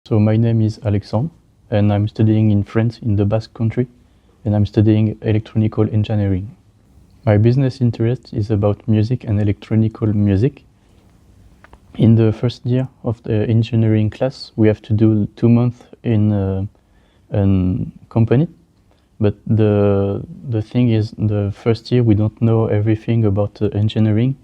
So my name is Alexandre, and I'm studying in France in the Basque country, and I'm studying electronical engineering. My business interest is about music and electronical music. In the first year of the engineering class, we have to do 2 months in a company. But the thing is, the first year we don't know everything about engineering,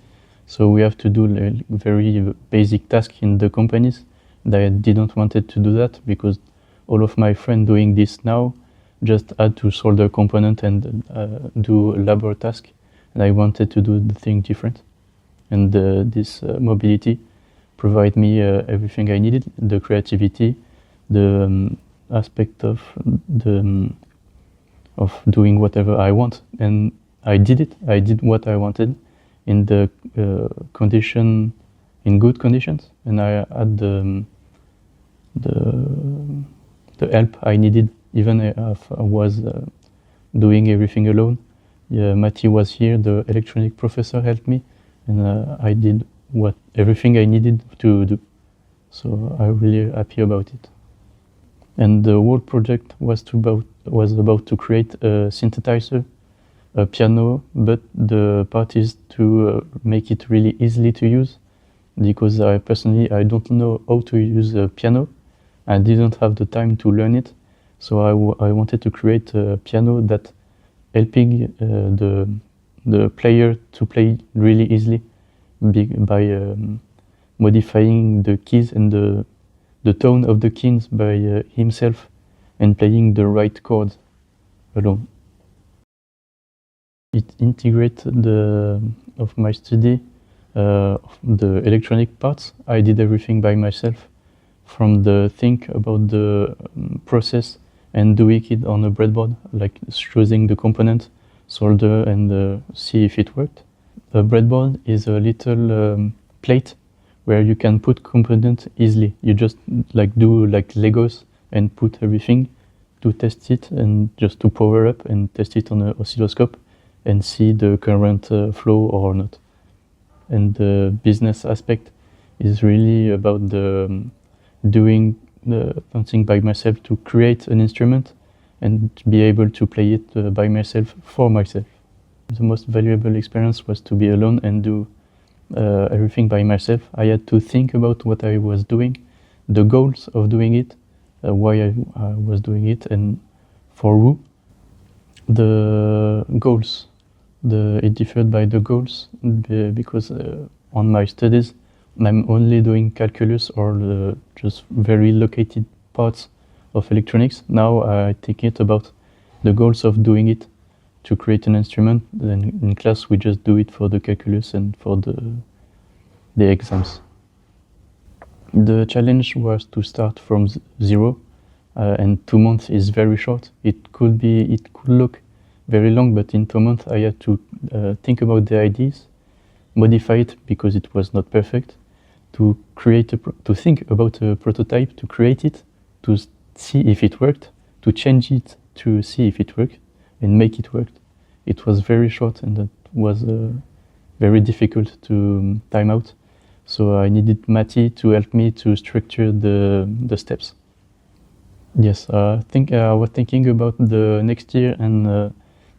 so we have to do very basic tasks in the companies. I didn't wanted to do that because all of my friends doing this now just had to solder component and do labor task, and I wanted to do the thing different. And this mobility provide me everything I needed: the creativity, the aspect of doing whatever I want, and I did it. I did what I wanted in the in good conditions, and I had the help I needed, even if I was doing everything alone. Yeah, Matti was here, the electronic professor helped me, and I did everything I needed to do. So I'm really happy about it. And the whole project was about to create a synthesizer, a piano, but the part is to make it really easily to use, because I don't know how to use a piano. I didn't have the time to learn it, so I wanted to create a piano that helping the player to play really easily by modifying the keys and the tone of the keys by himself and playing the right chords alone. It integrates of my study the electronic parts. I did everything by myself, from the think about the process and doing it on a breadboard, like choosing the component, solder, and see if it worked. A breadboard is a little plate where you can put components easily. You just do like Legos and put everything to test it, and just to power up and test it on an oscilloscope and see the current flow or not. And the business aspect is really about doing something by myself to create an instrument and be able to play it by myself for myself. The most valuable experience was to be alone and do everything by myself. I had to think about what I was doing, the goals of doing it, why I was doing it, and for who. The goals, it differed by the goals because on my studies I'm only doing calculus or just very located parts of electronics. Now I think it about the goals of doing it to create an instrument. Then in class we just do it for the calculus and for the exams. The challenge was to start from zero, and 2 months is very short. It could look very long, but in 2 months I had to think about the ideas, modify it because it was not perfect, to think about a prototype, to create it, to see if it worked, to change it, to see if it worked, and make it work. It was very short, and that was very difficult to time out. So I needed Matti to help me to structure the steps. Yes, I was thinking about the next year, and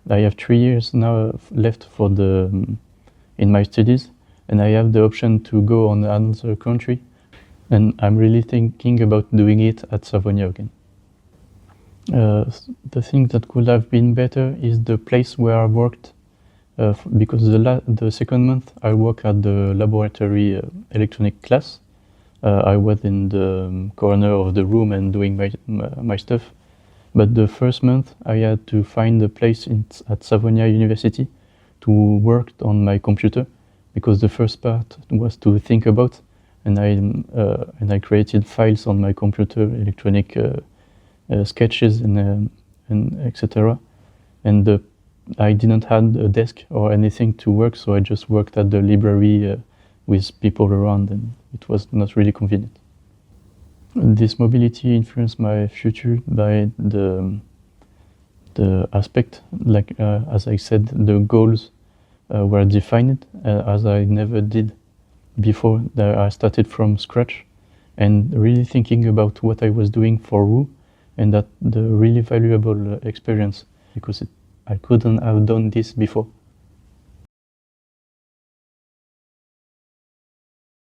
I have 3 years now left for in my studies, and I have the option to go on another country, and I'm really thinking about doing it at Savonia again. The thing that could have been better is the place where I worked, because the second month I work at the laboratory electronic class. I was in the corner of the room and doing my stuff. But the first month I had to find a place at Savonia University to work on my computer, because the first part was to think about, and I created files on my computer, electronic sketches and etc. And I didn't have a desk or anything to work, so I just worked at the library with people around, and it was not really convenient. This mobility influenced my future by the aspect, as I said, the goals were defined as I never did before. I started from scratch, and really thinking about what I was doing for who, and that the really valuable experience, because I couldn't have done this before.